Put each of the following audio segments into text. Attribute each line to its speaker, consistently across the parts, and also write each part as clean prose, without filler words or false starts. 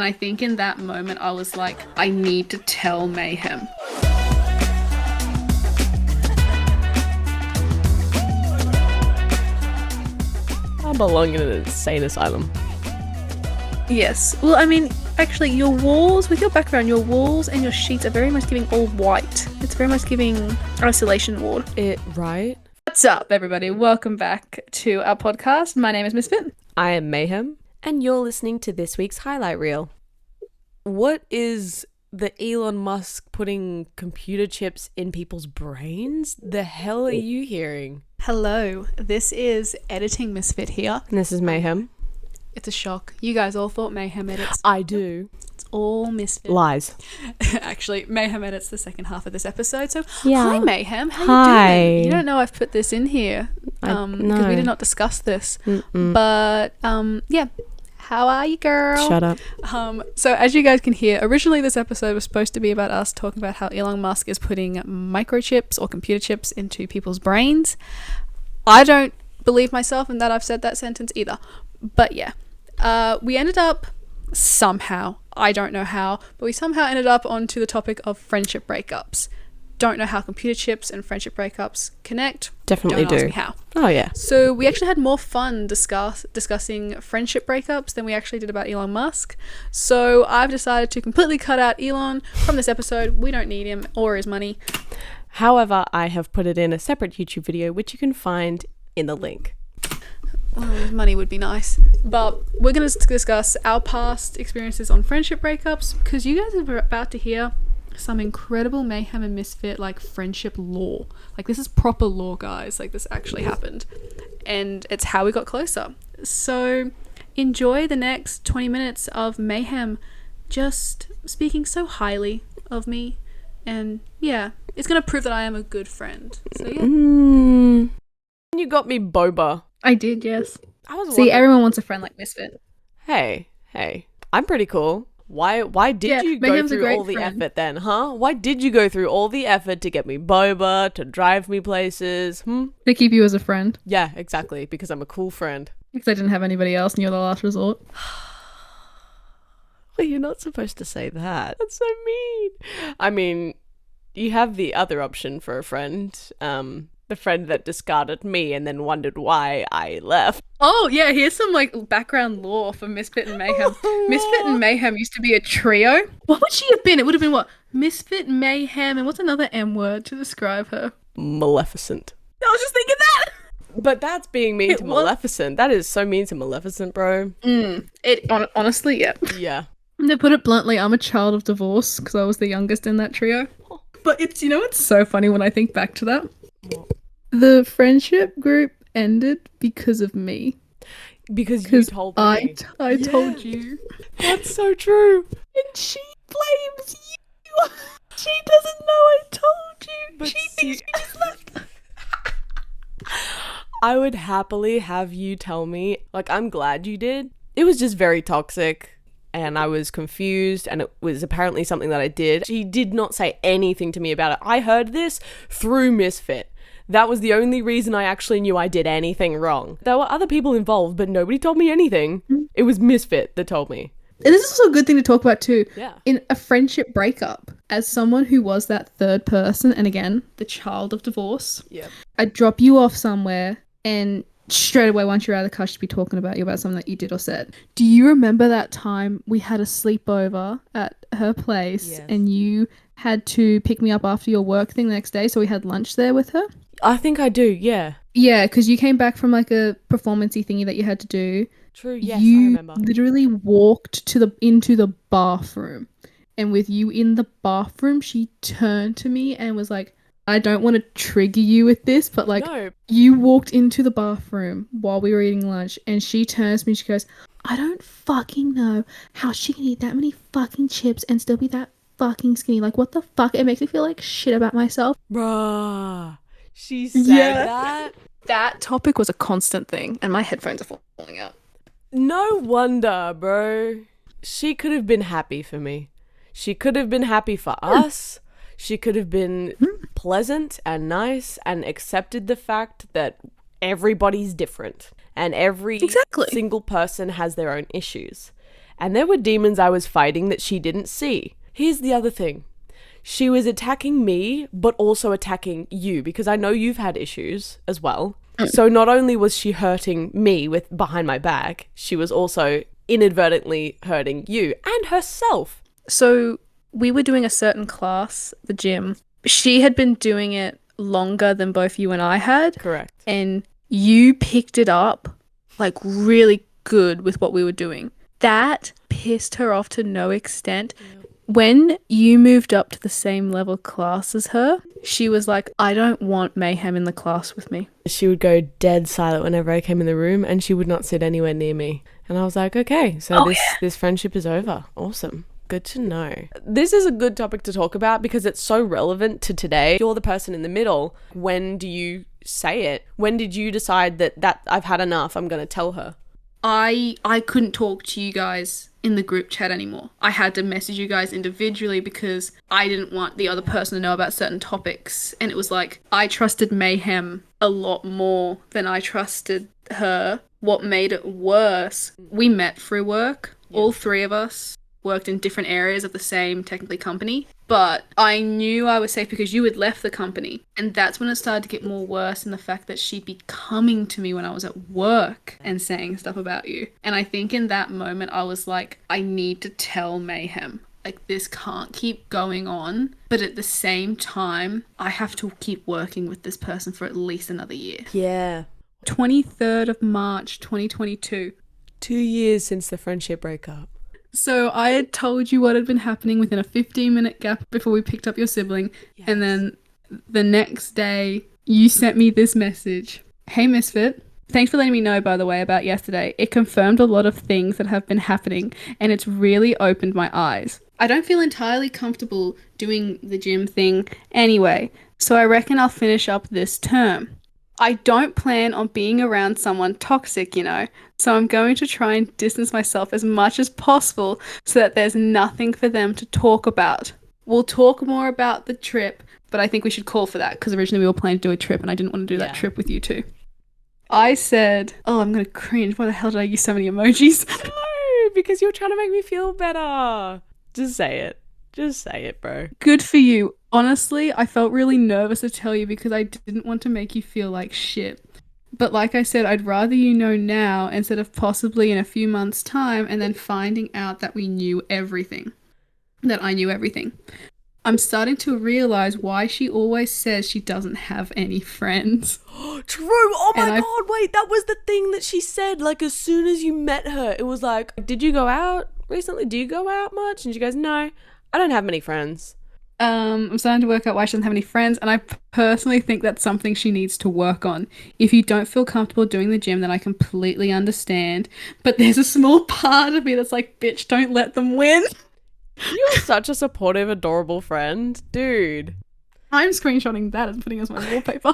Speaker 1: I think in that moment I was like, I need to tell Mayhem.
Speaker 2: I belong in an insane asylum.
Speaker 1: Yes. Well, I mean, actually, your walls, with your background, your walls and your sheets are very much giving all white. It's very much giving isolation ward.
Speaker 2: Right?
Speaker 1: What's up, everybody? Welcome back to our podcast. My name is Misfit.
Speaker 2: I am Mayhem. And you're listening to this week's highlight reel. What is the Elon Musk putting computer chips in people's brains? The hell are you hearing?
Speaker 1: Hello, this is Editing Misfit here.
Speaker 2: And this is Mayhem.
Speaker 1: It's a shock. You guys all thought Mayhem edits.
Speaker 2: I do.
Speaker 1: It's all Misfit.
Speaker 2: Lies.
Speaker 1: Actually, Mayhem edits the second half of this episode. So,
Speaker 2: yeah.
Speaker 1: Hi Mayhem, how
Speaker 2: Hi.
Speaker 1: you doing? You don't know I've put this in here.
Speaker 2: No.
Speaker 1: Because we did not discuss this. But, yeah. How are you, girl?
Speaker 2: Shut up.
Speaker 1: So as you guys can hear, originally this episode was supposed to be about us talking about how Elon Musk is putting microchips or computer chips into people's brains. I don't believe myself in that I've said that sentence either. But yeah, we ended up somehow, I don't know how, but we somehow ended up onto the topic of friendship breakups. Don't know how computer chips and friendship breakups connect.
Speaker 2: Definitely
Speaker 1: don't ask
Speaker 2: do.
Speaker 1: me how.
Speaker 2: Oh yeah.
Speaker 1: So we actually had more fun discussing friendship breakups than we actually did about Elon Musk. So I've decided to completely cut out Elon from this episode. We don't need him or his money.
Speaker 2: However, I have put it in a separate YouTube video, which you can find in the link.
Speaker 1: Well, his money would be nice. But we're going to discuss our past experiences on friendship breakups, because you guys are about to hear some incredible Mayhem and Misfit like friendship lore. Like, this is proper lore, guys. Like, this actually happened, and it's how we got closer. So enjoy the next 20 minutes of Mayhem just speaking so highly of me, and yeah, it's gonna prove that I am a good friend. So yeah.
Speaker 2: You got me boba.
Speaker 1: I did, yes.
Speaker 2: I was
Speaker 1: See,
Speaker 2: wondering-
Speaker 1: everyone wants a friend like Misfit.
Speaker 2: Hey, I'm pretty cool. Why did you go
Speaker 1: Mayhem's a
Speaker 2: through
Speaker 1: great
Speaker 2: all the
Speaker 1: friend.
Speaker 2: effort then, huh? Why did you go through all the effort to get me boba, to drive me places?
Speaker 1: To keep you as a friend.
Speaker 2: Yeah, exactly, because I'm a cool friend.
Speaker 1: Because I didn't have anybody else and you're the last resort.
Speaker 2: Well, you're not supposed to say that. That's so mean. I mean, you have the other option for a friend. The friend that discarded me and then wondered why I left.
Speaker 1: Oh, yeah, here's some, like, background lore for Misfit and Mayhem. Misfit and Mayhem used to be a trio. What would she have been? It would have been, what? Misfit, Mayhem, and what's another M word to describe her?
Speaker 2: Maleficent.
Speaker 1: I was just thinking that!
Speaker 2: But that's being mean to Maleficent. That is so mean to Maleficent, bro.
Speaker 1: Honestly, yeah.
Speaker 2: Yeah.
Speaker 1: To put it bluntly, I'm a child of divorce, because I was the youngest in that trio. But it's, you know, it's so funny when I think back to that. The friendship group ended because of me.
Speaker 2: Because you told me.
Speaker 1: I told you.
Speaker 2: That's so true.
Speaker 1: And she blames you. She doesn't know I told you.
Speaker 2: But
Speaker 1: she thinks you just left.
Speaker 2: I would happily have you tell me, like, I'm glad you did. It was just very toxic. And I was confused, and it was apparently something that I did. She did not say anything to me about it. I heard this through Misfit. That was the only reason I actually knew I did anything wrong. There were other people involved, but nobody told me anything. It was Misfit that told me.
Speaker 1: And this is also a good thing to talk about too.
Speaker 2: Yeah.
Speaker 1: In a friendship breakup, as someone who was that third person, and again, the child of divorce,
Speaker 2: Yeah.
Speaker 1: I'd drop you off somewhere, and straight away, once you're out of the car, she'd be talking about you about something that you did or said. Do you remember that time we had a sleepover at her place,
Speaker 2: Yes.
Speaker 1: and you had to pick me up after your work thing the next day, so we had lunch there with her?
Speaker 2: I think I do, yeah.
Speaker 1: Yeah, because you came back from like a performance-y thingy that you had to do.
Speaker 2: True, yes,
Speaker 1: You
Speaker 2: I remember.
Speaker 1: literally walked into the bathroom, and with you in the bathroom, she turned to me and was like, I don't want to trigger you with this, but like,
Speaker 2: No.
Speaker 1: you walked into the bathroom while we were eating lunch, and she turns to me and she goes, I don't fucking know how she can eat that many fucking chips and still be that fucking skinny. Like, what the fuck? It makes me feel like shit about myself.
Speaker 2: Bruh. She said that?
Speaker 1: That topic was a constant thing, and my headphones are falling out.
Speaker 2: No wonder, bro. She could have been happy for me. She could have been happy for us. She could have been pleasant and nice and accepted the fact that everybody's different and every
Speaker 1: Exactly.
Speaker 2: single person has their own issues. And there were demons I was fighting that she didn't see. Here's the other thing. She was attacking me, but also attacking you, because I know you've had issues as well. So not only was she hurting me with behind my back, she was also inadvertently hurting you and herself.
Speaker 1: So we were doing a certain class, the gym. She had been doing it longer than both you and I had.
Speaker 2: Correct.
Speaker 1: And you picked it up like really good with what we were doing. That pissed her off to no extent. Yep. When you moved up to the same level class as her, she was like, I don't want Mayhem in the class with me.
Speaker 2: She would go dead silent whenever I came in the room, and she would not sit anywhere near me. And I was like, okay, so this friendship is over. Awesome. Good to know. This is a good topic to talk about because it's so relevant to today. You're the person in the middle. When do you say it? When did you decide that I've had enough, I'm going to tell her?
Speaker 1: I couldn't talk to you guys in the group chat anymore. I had to message you guys individually because I didn't want the other person to know about certain topics. And it was like, I trusted Mayhem a lot more than I trusted her. What made it worse, we met through work. Yeah. All three of us worked in different areas of the same, technically, company. But I knew I was safe because you had left the company. And that's when it started to get more worse in the fact that she'd be coming to me when I was at work and saying stuff about you. And I think in that moment, I was like, I need to tell Mayhem. Like, this can't keep going on. But at the same time, I have to keep working with this person for at least another year.
Speaker 2: Yeah.
Speaker 1: 23rd of March, 2022.
Speaker 2: 2 years since the friendship breakup.
Speaker 1: So I had told you what had been happening within a 15-minute gap before we picked up your sibling. Yes. And then the next day, you sent me this message. Hey, Misfit. Thanks for letting me know, by the way, about yesterday. It confirmed a lot of things that have been happening, and it's really opened my eyes. I don't feel entirely comfortable doing the gym thing anyway, so I reckon I'll finish up this term. I don't plan on being around someone toxic, so I'm going to try and distance myself as much as possible so that there's nothing for them to talk about. We'll talk more about the trip, but I think we should call for that because originally we were planning to do a trip and I didn't want to do that trip with you two. I said, I'm going to cringe. Why the hell did I use so many emojis?
Speaker 2: No, because you're trying to make me feel better. Just say it. Just say it, bro.
Speaker 1: Good for you. Honestly, I felt really nervous to tell you because I didn't want to make you feel like shit. But like I said, I'd rather you know now instead of possibly in a few months' time and then finding out that we knew everything. That I knew everything. I'm starting to realize why she always says she doesn't have any friends.
Speaker 2: True. Oh my God. Wait, that was the thing that she said. Like, as soon as you met her, it was like, did you go out recently? Do you go out much? And she goes, no, I don't have many friends.
Speaker 1: I'm starting to work out why she doesn't have any friends, and I personally think that's something she needs to work on. If you don't feel comfortable doing the gym, then I completely understand. But there's a small part of me that's like, bitch, don't let them win.
Speaker 2: You're such a supportive, adorable friend. Dude.
Speaker 1: I'm screenshotting that and putting it as my wallpaper.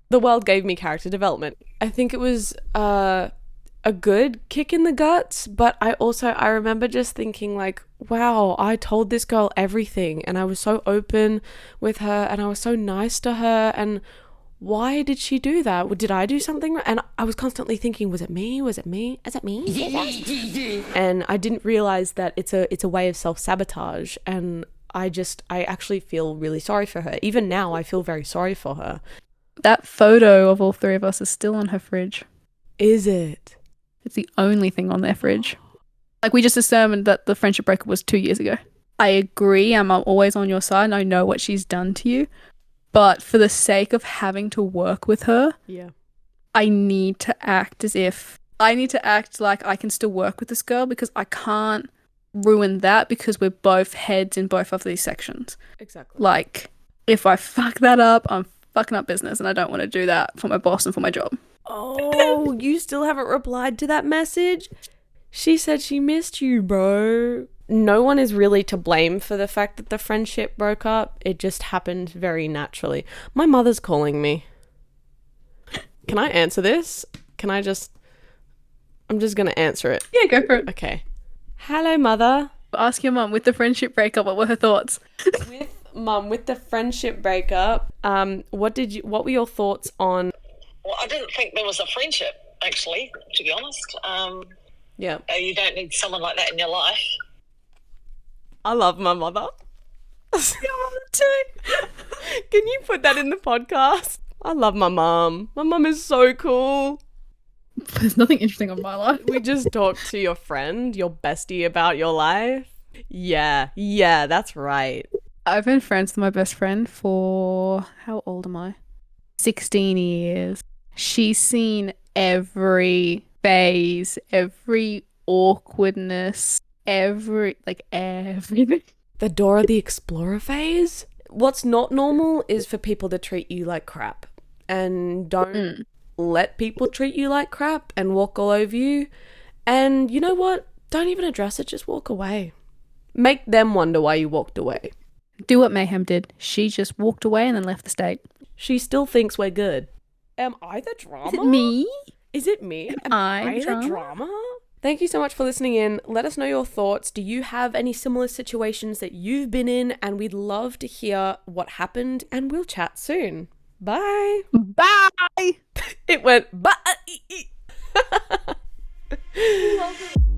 Speaker 2: The world gave me character development. I think it was a good kick in the guts, but I remember just thinking like, wow, I told this girl everything and I was so open with her and I was so nice to her, and why did she do that? Did I do something? And I was constantly thinking, was it me? Was it me? Is it me? And I didn't realize that it's a way of self-sabotage, and I actually feel really sorry for her. Even now, I feel very sorry for her.
Speaker 1: That photo of all three of us is still on her fridge.
Speaker 2: Is it?
Speaker 1: It's the only thing on their fridge. Like, we just determined that the friendship breakup was 2 years ago. I agree, I'm always on your side and I know what she's done to you. But for the sake of having to work with her, I need to act like I can still work with this girl because I can't ruin that because we're both heads in both of these sections.
Speaker 2: Exactly.
Speaker 1: Like, if I fuck that up, I'm fucking up business and I don't want to do that for my boss and for my job.
Speaker 2: Oh, you still haven't replied to that message? She said she missed you, bro. No one is really to blame for the fact that the friendship broke up. It just happened very naturally. My mother's calling me. Can I answer this? I'm just going to answer it.
Speaker 1: Yeah, go for it.
Speaker 2: Okay. Hello, Mother.
Speaker 1: Ask your mum, with the friendship breakup, what were her thoughts?
Speaker 2: With the friendship breakup, what were your thoughts on...
Speaker 3: Well, I didn't think there was a friendship, actually, to be honest.
Speaker 2: Yeah.
Speaker 3: You don't need someone like that in your life.
Speaker 2: I love my mother. Your mother too. Can you put that in the podcast? I love my mum. My mum is so cool.
Speaker 1: There's nothing interesting on my life.
Speaker 2: We just talked to your friend, your bestie, about your life. Yeah, that's right.
Speaker 1: I've been friends with my best friend for, how old am I? 16 years. She's seen every phase, every awkwardness, everything.
Speaker 2: The Dora the Explorer phase? What's not normal is for people to treat you like crap. And don't let people treat you like crap and walk all over you. And you know what? Don't even address it, just walk away. Make them wonder why you walked away.
Speaker 1: Do what Mayhem did. She just walked away and then left the state.
Speaker 2: She still thinks we're good. Am I the drama?
Speaker 1: Is it me?
Speaker 2: Is it me? Am
Speaker 1: I
Speaker 2: the drama? Thank you so much for listening in. Let us know your thoughts. Do you have any similar situations that you've been in? And we'd love to hear what happened. And we'll chat soon. Bye.
Speaker 1: Bye.
Speaker 2: It went bye. Love it.